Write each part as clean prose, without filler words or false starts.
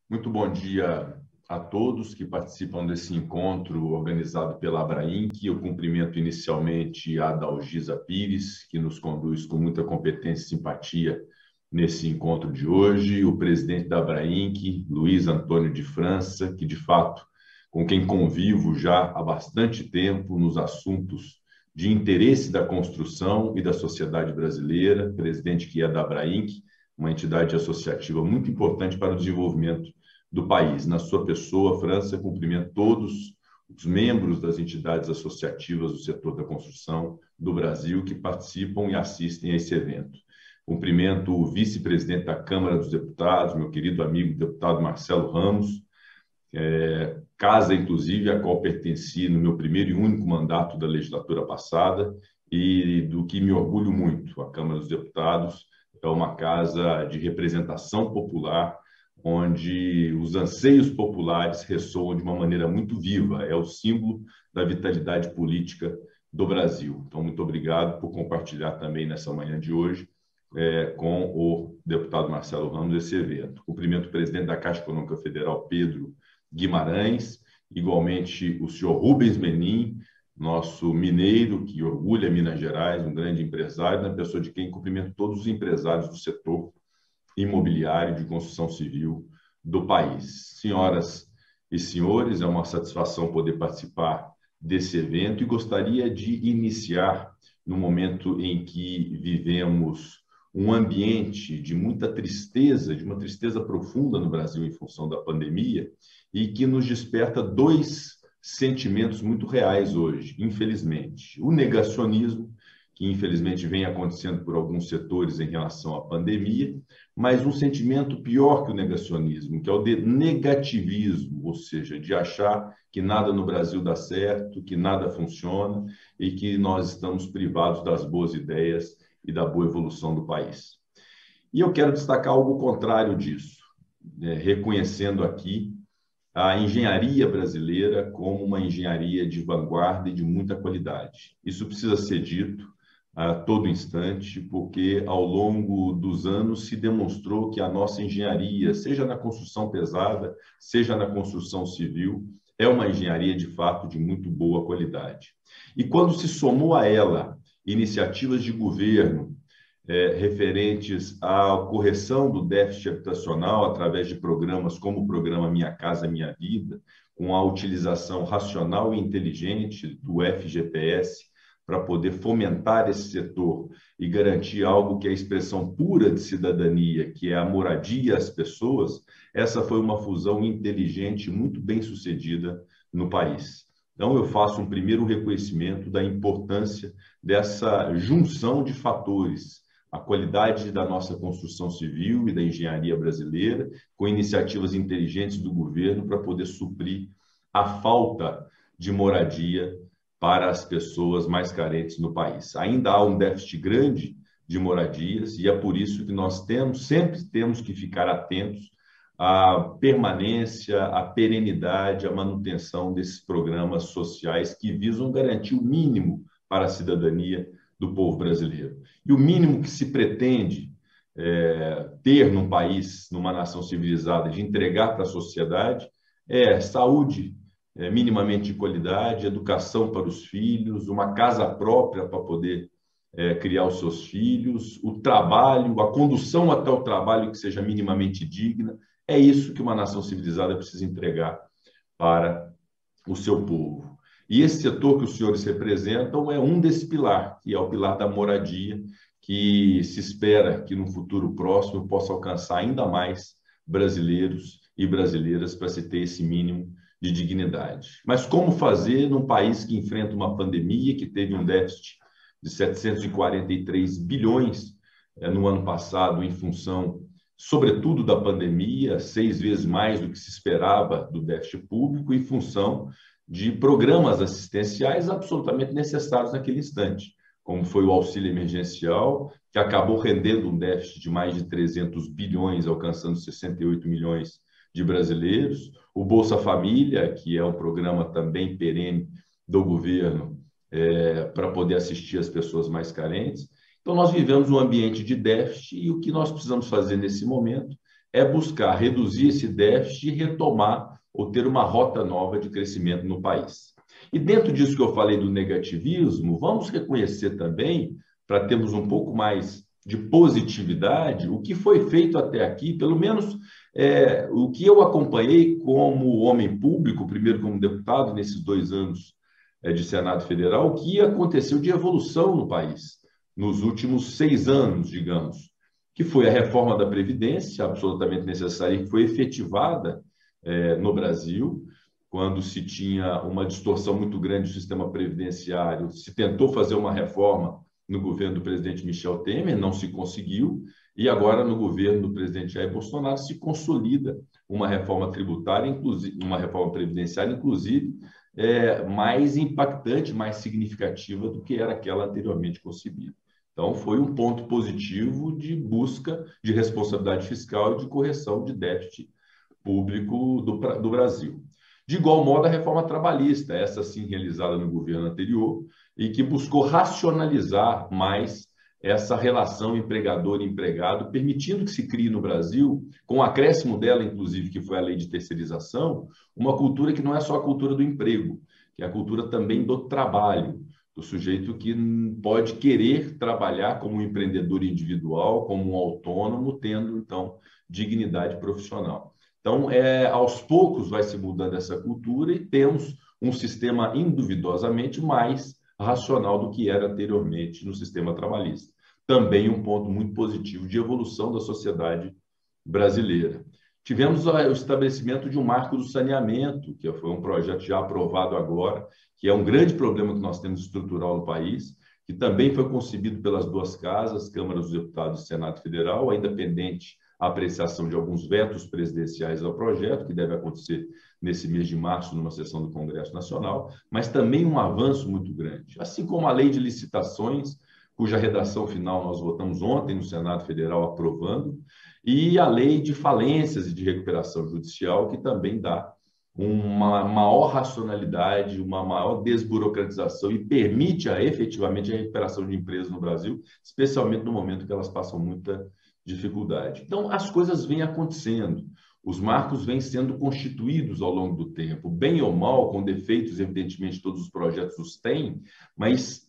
Muito bom dia a todos que participam desse encontro organizado pela Abrainc. Eu cumprimento inicialmente a Dalgisa Pires, que nos conduz com muita competência e simpatia nesse encontro de hoje, o presidente da Abrainc, Luiz Antônio de França, que de fato, com quem convivo já há bastante tempo nos assuntos de interesse da construção e da sociedade brasileira, presidente que é da Abrainc, uma entidade associativa muito importante para o desenvolvimento do país. Na sua pessoa, França, cumprimento todos os membros das entidades associativas do setor da construção do Brasil que participam e assistem a esse evento. Cumprimento o vice-presidente da Câmara dos Deputados, meu querido amigo deputado Marcelo Ramos, casa, inclusive, a qual pertenci no meu primeiro e único mandato da legislatura passada e do que me orgulho muito. A Câmara dos Deputados é uma casa de representação popular, onde os anseios populares ressoam de uma maneira muito viva. É o símbolo da vitalidade política do Brasil. Então, muito obrigado por compartilhar também nessa manhã de hoje com o deputado Marcelo Ramos esse evento. Cumprimento o presidente da Caixa Econômica Federal, Pedro Guimarães, igualmente o senhor Rubens Menin, nosso mineiro que orgulha Minas Gerais, um grande empresário, na pessoa de quem cumprimento todos os empresários do setor imobiliário de construção civil do país. Senhoras e senhores, é uma satisfação poder participar desse evento e gostaria de iniciar no momento em que vivemos um ambiente de muita tristeza, de uma tristeza profunda no Brasil em função da pandemia e que nos desperta dois sentimentos muito reais hoje, infelizmente. O negacionismo, que infelizmente vem acontecendo por alguns setores em relação à pandemia, mas um sentimento pior que o negacionismo, que é o de negativismo, ou seja, de achar que nada no Brasil dá certo, que nada funciona e que nós estamos privados das boas ideias e da boa evolução do país. E eu quero destacar algo contrário disso, reconhecendo aqui a engenharia brasileira como uma engenharia de vanguarda e de muita qualidade. Isso precisa ser dito a todo instante, porque ao longo dos anos se demonstrou que a nossa engenharia, seja na construção pesada, seja na construção civil, é uma engenharia de fato de muito boa qualidade. E quando se somou a ela iniciativas de governo referentes à correção do déficit habitacional através de programas como o programa Minha Casa Minha Vida, com a utilização racional e inteligente do FGTS, para poder fomentar esse setor e garantir algo que é a expressão pura de cidadania, que é a moradia às pessoas, essa foi uma fusão inteligente, muito bem sucedida no país. Então, eu faço um primeiro reconhecimento da importância dessa junção de fatores, a qualidade da nossa construção civil e da engenharia brasileira, com iniciativas inteligentes do governo para poder suprir a falta de moradia para as pessoas mais carentes no país. Ainda há um déficit grande de moradias e é por isso que nós sempre temos que ficar atentos à permanência, à perenidade, à manutenção desses programas sociais que visam garantir o mínimo para a cidadania do povo brasileiro. E o mínimo que se pretende ter num país, numa nação civilizada, de entregar para a sociedade é saúde minimamente de qualidade, educação para os filhos, uma casa própria para poder criar os seus filhos, o trabalho, a condução até o trabalho que seja minimamente digna. É isso que uma nação civilizada precisa entregar para o seu povo. E esse setor que os senhores representam é um desse pilar, que é o pilar da moradia, que se espera que no futuro próximo possa alcançar ainda mais brasileiros e brasileiras para se ter esse mínimo de dignidade. Mas como fazer num país que enfrenta uma pandemia, que teve um déficit de 743 bilhões no ano passado, em função, sobretudo, da pandemia, 6 vezes mais do que se esperava do déficit público, em função de programas assistenciais absolutamente necessários naquele instante, como foi o auxílio emergencial, que acabou rendendo um déficit de mais de 300 bilhões, alcançando 68 milhões de brasileiros, o Bolsa Família, que é um programa também perene do governo para poder assistir as pessoas mais carentes. Então, nós vivemos um ambiente de déficit e o que nós precisamos fazer nesse momento é buscar reduzir esse déficit e retomar ou ter uma rota nova de crescimento no país. E dentro disso que eu falei do negativismo, vamos reconhecer também, para termos um pouco mais de positividade, o que foi feito até aqui, pelo menos o que eu acompanhei como homem público, primeiro como deputado, nesses 2 anos de Senado Federal, o que aconteceu de evolução no país, nos últimos 6 anos, digamos, que foi a reforma da Previdência, absolutamente necessária, e que foi efetivada no Brasil, quando se tinha uma distorção muito grande do sistema previdenciário, se tentou fazer uma reforma no governo do presidente Michel Temer, não se conseguiu, e agora no governo do presidente Jair Bolsonaro se consolida uma reforma tributária, inclusive uma reforma previdenciária, inclusive mais impactante, mais significativa do que era aquela anteriormente concebida. Então, foi um ponto positivo de busca de responsabilidade fiscal e de correção de déficit público do Brasil. De igual modo, a reforma trabalhista, essa sim realizada no governo anterior, e que buscou racionalizar mais essa relação empregador-empregado, permitindo que se crie no Brasil, com o acréscimo dela, inclusive, que foi a lei de terceirização, uma cultura que não é só a cultura do emprego, que é a cultura também do trabalho, do sujeito que pode querer trabalhar como um empreendedor individual, como um autônomo, tendo, então, dignidade profissional. Então, aos poucos vai se mudando essa cultura e temos um sistema induvidosamente mais racional do que era anteriormente no sistema trabalhista. Também um ponto muito positivo de evolução da sociedade brasileira. Tivemos o estabelecimento de um marco do saneamento, que foi um projeto já aprovado agora, que é um grande problema que nós temos estrutural no país, que também foi concebido pelas duas casas, Câmara dos Deputados e Senado Federal, ainda pendente a apreciação de alguns vetos presidenciais ao projeto, que deve acontecer nesse mês de março, numa sessão do Congresso Nacional, mas também um avanço muito grande. Assim como a lei de licitações, cuja redação final nós votamos ontem no Senado Federal aprovando, e a lei de falências e de recuperação judicial, que também dá uma maior racionalidade, uma maior desburocratização e permite efetivamente a recuperação de empresas no Brasil, especialmente no momento que elas passam muita dificuldade. Então, as coisas vêm acontecendo, os marcos vêm sendo constituídos ao longo do tempo, bem ou mal, com defeitos, evidentemente, todos os projetos os têm, mas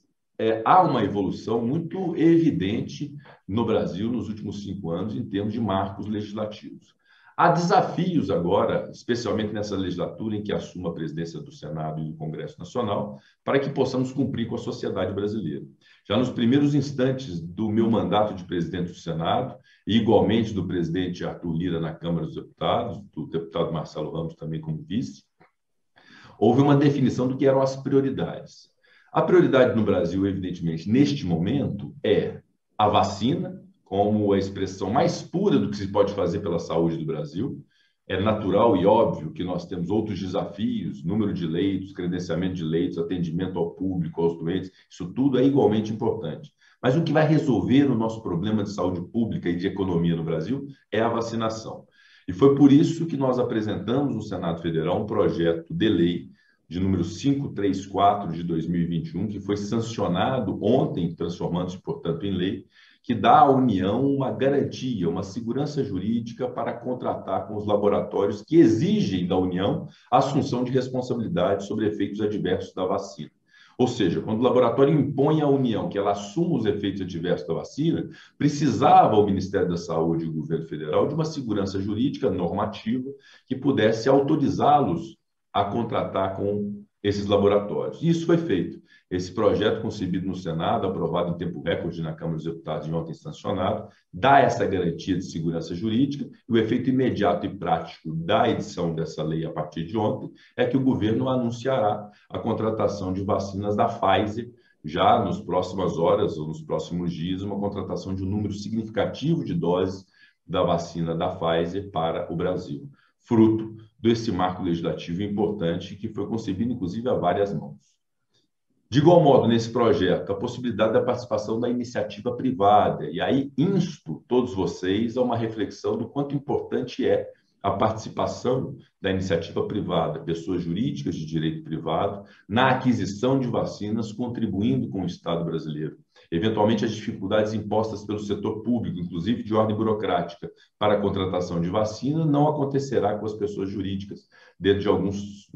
há uma evolução muito evidente no Brasil nos últimos 5 anos em termos de marcos legislativos. Há desafios agora, especialmente nessa legislatura em que assumo a presidência do Senado e do Congresso Nacional, para que possamos cumprir com a sociedade brasileira. Já nos primeiros instantes do meu mandato de presidente do Senado, e igualmente do presidente Arthur Lira na Câmara dos Deputados, do deputado Marcelo Ramos também como vice, houve uma definição do que eram as prioridades. A prioridade no Brasil, evidentemente, neste momento, é a vacina, como a expressão mais pura do que se pode fazer pela saúde do Brasil. É natural e óbvio que nós temos outros desafios, número de leitos, credenciamento de leitos, atendimento ao público, aos doentes, isso tudo é igualmente importante. Mas o que vai resolver o nosso problema de saúde pública e de economia no Brasil é a vacinação. E foi por isso que nós apresentamos no Senado Federal um projeto de lei de número 534 de 2021, que foi sancionado ontem, transformando-se, portanto, em lei, que dá à União uma garantia, uma segurança jurídica para contratar com os laboratórios que exigem da União a assunção de responsabilidade sobre efeitos adversos da vacina. Ou seja, quando o laboratório impõe à União que ela assuma os efeitos adversos da vacina, precisava o Ministério da Saúde e o governo federal de uma segurança jurídica normativa que pudesse autorizá-los a contratar com esses laboratórios. E isso foi feito. Esse projeto, concebido no Senado, aprovado em tempo recorde na Câmara dos Deputados e ontem sancionado, dá essa garantia de segurança jurídica e o efeito imediato e prático da edição dessa lei a partir de ontem é que o governo anunciará a contratação de vacinas da Pfizer já nas próximas horas ou nos próximos dias, uma contratação de um número significativo de doses da vacina da Pfizer para o Brasil, fruto desse marco legislativo importante que foi concebido, inclusive, a várias mãos. De igual modo, nesse projeto, a possibilidade da participação da iniciativa privada. E aí insto todos vocês a uma reflexão do quanto importante é a participação da iniciativa privada, pessoas jurídicas de direito privado, na aquisição de vacinas, contribuindo com o Estado brasileiro. Eventualmente, as dificuldades impostas pelo setor público, inclusive de ordem burocrática, para a contratação de vacina, não acontecerá com as pessoas jurídicas dentro de alguns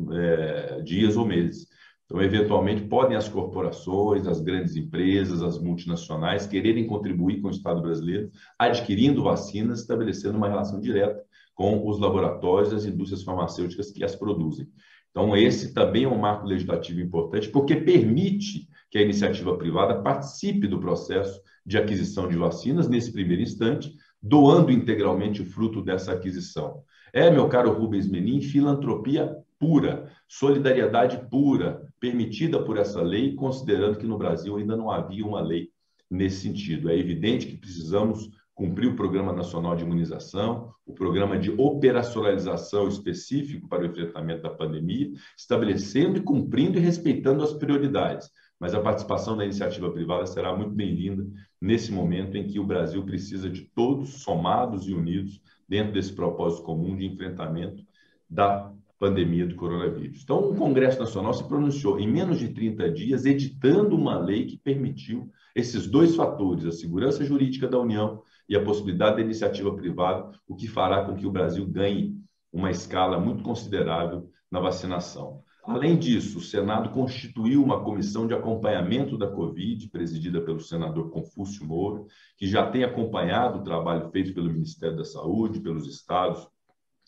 dias ou meses. Então, eventualmente, podem as corporações, as grandes empresas, as multinacionais quererem contribuir com o Estado brasileiro, adquirindo vacinas, estabelecendo uma relação direta com os laboratórios e as indústrias farmacêuticas que as produzem. Então, esse também é um marco legislativo importante, porque permite que a iniciativa privada participe do processo de aquisição de vacinas, nesse primeiro instante, doando integralmente o fruto dessa aquisição. Meu caro Rubens Menin, filantropia pura, solidariedade pura, permitida por essa lei, considerando que no Brasil ainda não havia uma lei nesse sentido. É evidente que precisamos cumprir o Programa Nacional de Imunização, o Programa de Operacionalização específico para o enfrentamento da pandemia, estabelecendo e cumprindo e respeitando as prioridades. Mas a participação da iniciativa privada será muito bem-vinda nesse momento em que o Brasil precisa de todos somados e unidos dentro desse propósito comum de enfrentamento da pandemia do coronavírus. Então, o Congresso Nacional se pronunciou em menos de 30 dias, editando uma lei que permitiu esses dois fatores, a segurança jurídica da União e a possibilidade da iniciativa privada, o que fará com que o Brasil ganhe uma escala muito considerável na vacinação. Além disso, o Senado constituiu uma comissão de acompanhamento da Covid, presidida pelo senador Confúcio Moura, que já tem acompanhado o trabalho feito pelo Ministério da Saúde, pelos estados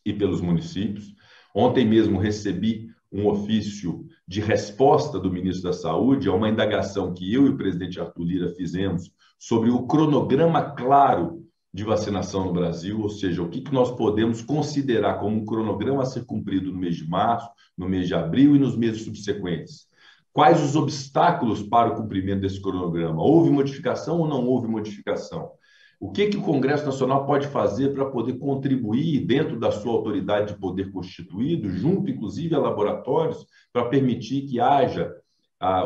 e pelos municípios. Ontem mesmo recebi um ofício de resposta do ministro da Saúde a uma indagação que eu e o presidente Arthur Lira fizemos sobre o cronograma claro de vacinação no Brasil, ou seja, o que nós podemos considerar como um cronograma a ser cumprido no mês de março, no mês de abril e nos meses subsequentes. Quais os obstáculos para o cumprimento desse cronograma? Houve modificação ou não houve modificação? O que o Congresso Nacional pode fazer para poder contribuir dentro da sua autoridade de poder constituído, junto, inclusive, a laboratórios, para permitir que haja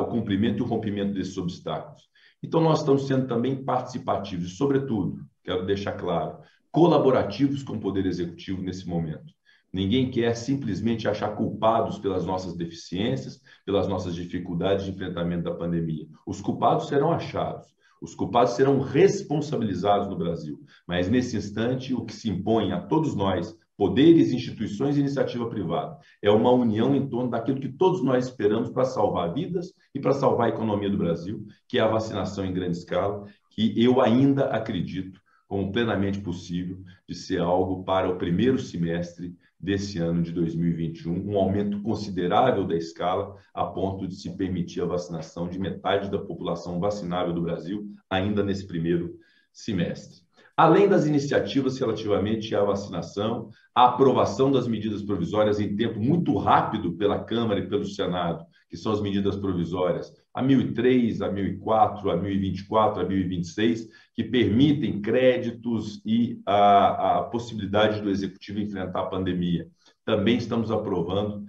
o cumprimento e o rompimento desses obstáculos? Então, nós estamos sendo também participativos e, sobretudo, quero deixar claro, colaborativos com o Poder Executivo nesse momento. Ninguém quer simplesmente achar culpados pelas nossas deficiências, pelas nossas dificuldades de enfrentamento da pandemia. Os culpados serão achados. Os culpados serão responsabilizados no Brasil, mas nesse instante o que se impõe a todos nós, poderes, instituições e iniciativa privada, é uma união em torno daquilo que todos nós esperamos para salvar vidas e para salvar a economia do Brasil, que é a vacinação em grande escala, que eu ainda acredito como plenamente possível de ser algo para o primeiro semestre desse ano de 2021, um aumento considerável da escala a ponto de se permitir a vacinação de metade da população vacinável do Brasil ainda nesse primeiro semestre. Além das iniciativas relativamente à vacinação, a aprovação das medidas provisórias em tempo muito rápido pela Câmara e pelo Senado, que são as medidas provisórias a 1003, a 1004, a 1024, a 1026, que permitem créditos e a possibilidade do Executivo enfrentar a pandemia. Também estamos aprovando,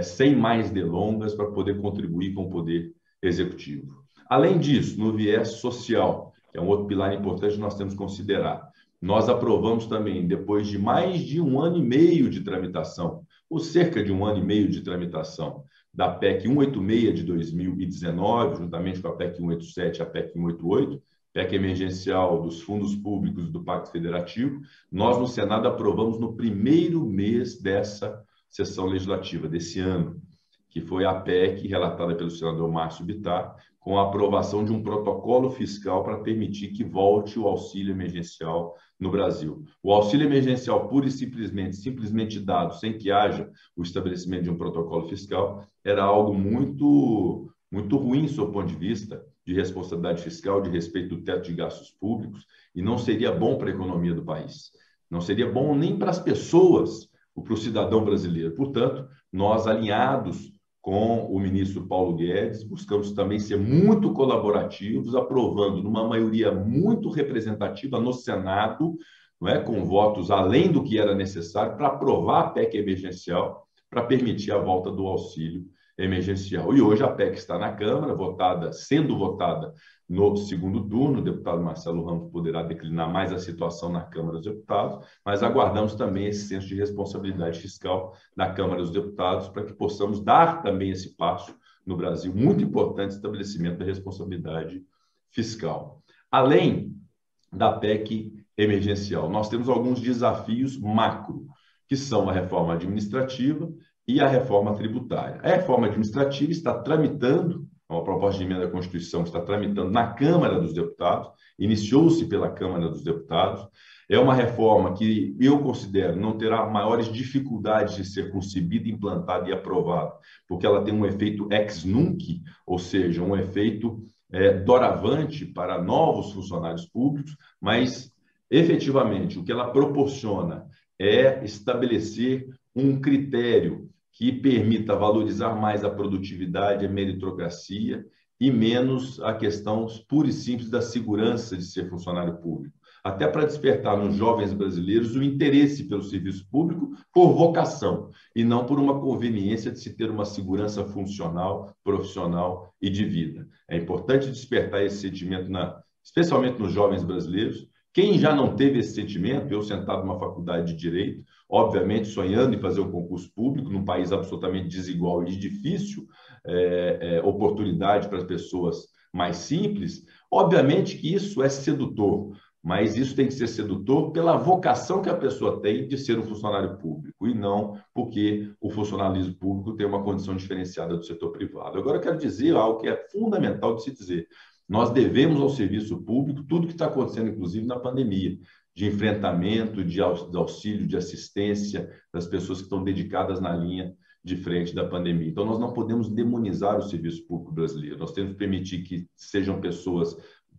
sem mais delongas, para poder contribuir com o Poder Executivo. Além disso, no viés social, que é um outro pilar importante que nós temos que considerar, nós aprovamos também, depois de mais de 1 ano e meio de tramitação, ou cerca de 1 ano e meio de tramitação, da PEC 186 de 2019, juntamente com a PEC 187 e a PEC 188, PEC emergencial dos fundos públicos do Pacto Federativo, nós no Senado aprovamos no primeiro mês dessa sessão legislativa, desse ano, que foi a PEC relatada pelo senador Márcio Bittar, com a aprovação de um protocolo fiscal para permitir que volte o auxílio emergencial no Brasil. O auxílio emergencial pura e simplesmente dado, sem que haja o estabelecimento de um protocolo fiscal, era algo muito, muito ruim, do seu ponto de vista de responsabilidade fiscal, de respeito do teto de gastos públicos, e não seria bom para a economia do país. Não seria bom nem para as pessoas, para o cidadão brasileiro. Portanto, nós, alinhados com o ministro Paulo Guedes, buscamos também ser muito colaborativos, aprovando numa maioria muito representativa no Senado, não é, com votos além do que era necessário para aprovar a PEC emergencial, para permitir a volta do auxílio emergencial. E hoje a PEC está na Câmara, sendo votada no segundo turno. O deputado Marcelo Ramos poderá declinar mais a situação na Câmara dos Deputados, mas aguardamos também esse senso de responsabilidade fiscal na Câmara dos Deputados para que possamos dar também esse passo no Brasil, muito importante, estabelecimento da responsabilidade fiscal. Além da PEC emergencial, nós temos alguns desafios macro, que são a reforma administrativa e a reforma tributária. A reforma administrativa está tramitando, uma proposta de emenda à Constituição está tramitando na Câmara dos Deputados, iniciou-se pela Câmara dos Deputados. É uma reforma que eu considero não terá maiores dificuldades de ser concebida, implantada e aprovada, porque ela tem um efeito ex nunc, ou seja, um efeito doravante para novos funcionários públicos, mas efetivamente o que ela proporciona é estabelecer um critério que permita valorizar mais a produtividade, a meritocracia e menos a questão pura e simples da segurança de ser funcionário público. Até para despertar nos jovens brasileiros o interesse pelo serviço público por vocação e não por uma conveniência de se ter uma segurança funcional, profissional e de vida. É importante despertar esse sentimento, especialmente nos jovens brasileiros. Quem já não teve esse sentimento, eu sentado numa faculdade de Direito, obviamente sonhando em fazer um concurso público num país absolutamente desigual e de difícil oportunidade para as pessoas mais simples, obviamente que isso é sedutor, mas isso tem que ser sedutor pela vocação que a pessoa tem de ser um funcionário público e não porque o funcionalismo público tem uma condição diferenciada do setor privado. Agora, eu quero dizer algo que é fundamental de se dizer. Nós devemos ao serviço público tudo que está acontecendo, inclusive na pandemia, de enfrentamento, de auxílio, de assistência das pessoas que estão dedicadas na linha de frente da pandemia. Então, nós não podemos demonizar o serviço público brasileiro. Nós temos que permitir que sejam pessoas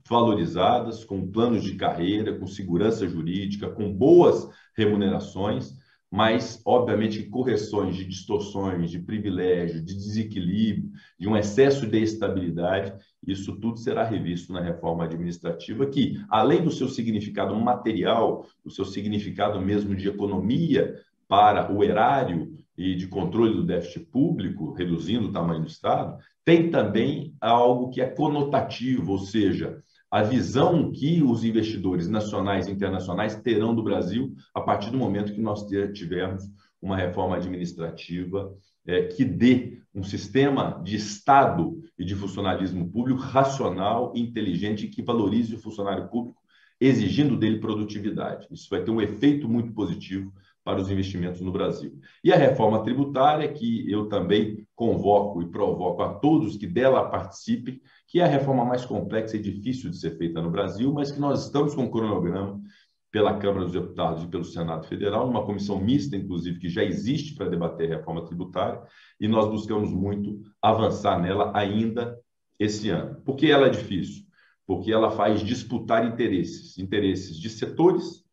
valorizadas, com planos de carreira, com segurança jurídica, com boas remunerações, mas, obviamente, correções de distorções, de privilégio, de desequilíbrio, de um excesso de estabilidade, isso tudo será revisto na reforma administrativa, que, além do seu significado material, do seu significado mesmo de economia para o erário e de controle do déficit público, reduzindo o tamanho do Estado, tem também algo que é conotativo, ou seja, a visão que os investidores nacionais e internacionais terão do Brasil a partir do momento que nós tivermos uma reforma administrativa que dê um sistema de Estado e de funcionalismo público racional, inteligente e que valorize o funcionário público, exigindo dele produtividade. Isso vai ter um efeito muito positivo para os investimentos no Brasil. E a reforma tributária, que eu também convoco e provoco a todos que dela participem, que é a reforma mais complexa e difícil de ser feita no Brasil, mas que nós estamos com um cronograma pela Câmara dos Deputados e pelo Senado Federal, uma comissão mista, inclusive, que já existe para debater a reforma tributária, e nós buscamos muito avançar nela ainda esse ano. Por que ela é difícil? Porque ela faz disputar interesses de setores.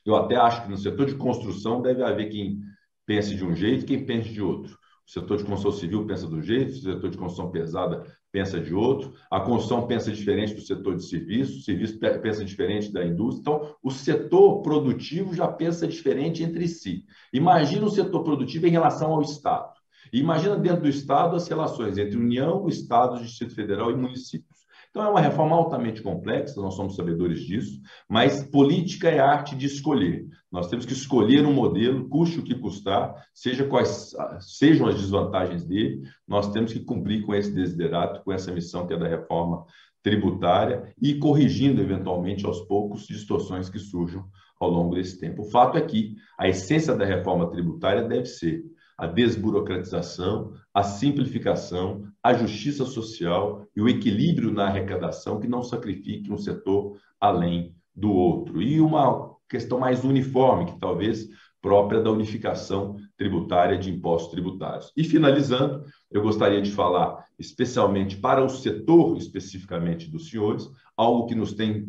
Eu até acho que no setor de construção deve haver quem pense de um jeito e quem pense de outro. O setor de construção civil pensa de um jeito, o setor de construção pesada pensa de outro, a construção pensa diferente do setor de serviço, o serviço pensa diferente da indústria. Então, o setor produtivo já pensa diferente entre si. Imagina o setor produtivo em relação ao Estado. E imagina dentro do Estado as relações entre União, Estado, Distrito Federal e municípios. Então, é uma reforma altamente complexa, nós somos sabedores disso, mas política é a arte de escolher. Nós temos que escolher um modelo, custe o que custar, seja quais sejam as desvantagens dele, nós temos que cumprir com esse desiderato, com essa missão que é da reforma tributária e corrigindo, eventualmente, aos poucos, distorções que surjam ao longo desse tempo. O fato é que a essência da reforma tributária deve ser a desburocratização, a simplificação, a justiça social e o equilíbrio na arrecadação que não sacrifique um setor além do outro. E uma questão mais uniforme, que talvez própria da unificação tributária de impostos tributários. E finalizando, eu gostaria de falar especialmente para o setor, especificamente dos senhores, algo que nos tem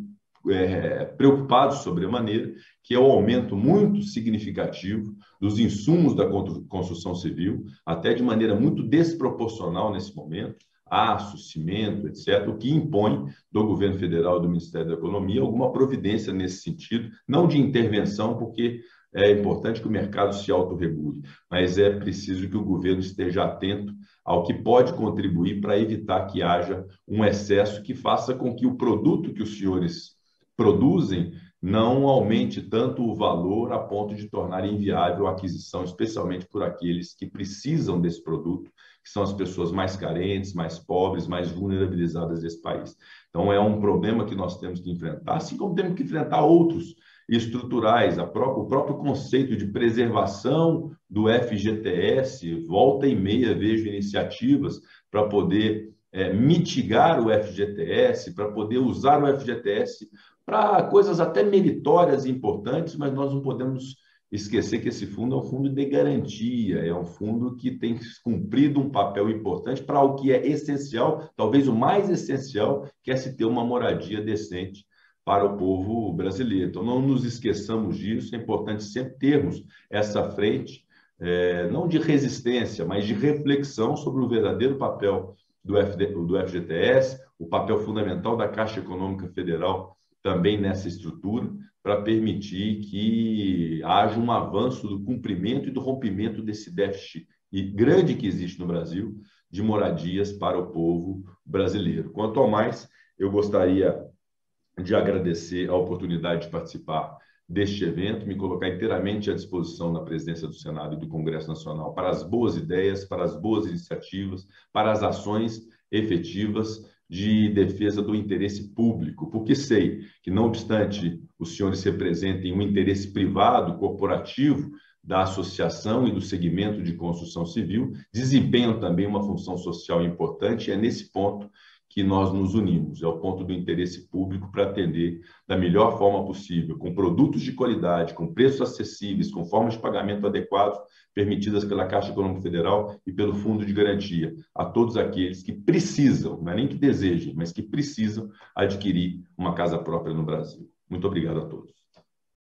preocupados sobremaneira, que é o aumento muito significativo dos insumos da construção civil, até de maneira muito desproporcional nesse momento, aço, cimento, etc., o que impõe do governo federal e do Ministério da Economia alguma providência nesse sentido, não de intervenção, porque é importante que o mercado se autorregule, mas é preciso que o governo esteja atento ao que pode contribuir para evitar que haja um excesso que faça com que o produto que os senhores produzem não aumente tanto o valor a ponto de tornar inviável a aquisição, especialmente por aqueles que precisam desse produto, que são as pessoas mais carentes, mais pobres, mais vulnerabilizadas desse país. Então, é um problema que nós temos que enfrentar, assim como temos que enfrentar outros estruturais, o próprio conceito de preservação do FGTS, volta e meia vejo iniciativas para poder mitigar o FGTS, para poder usar o FGTS para coisas até meritórias e importantes, mas nós não podemos esquecer que esse fundo é um fundo de garantia, é um fundo que tem cumprido um papel importante para o que é essencial, talvez o mais essencial, que é se ter uma moradia decente para o povo brasileiro. Então, não nos esqueçamos disso, é importante sempre termos essa frente, não de resistência, mas de reflexão sobre o verdadeiro papel do FGTS, o papel fundamental da Caixa Econômica Federal também nessa estrutura, para permitir que haja um avanço do cumprimento e do rompimento desse déficit grande que existe no Brasil de moradias para o povo brasileiro. Quanto ao mais, eu gostaria de agradecer a oportunidade de participar deste evento, me colocar inteiramente à disposição na presidência do Senado e do Congresso Nacional para as boas ideias, para as boas iniciativas, para as ações efetivas de defesa do interesse público, porque sei que, não obstante os senhores representem um interesse privado, corporativo, da associação e do segmento de construção civil, desempenham também uma função social importante, e é nesse ponto que nós nos unimos, é o ponto do interesse público para atender da melhor forma possível, com produtos de qualidade, com preços acessíveis, com formas de pagamento adequados, permitidas pela Caixa Econômica Federal e pelo Fundo de Garantia, a todos aqueles que precisam, não é nem que desejem, mas que precisam adquirir uma casa própria no Brasil. Muito obrigado a todos.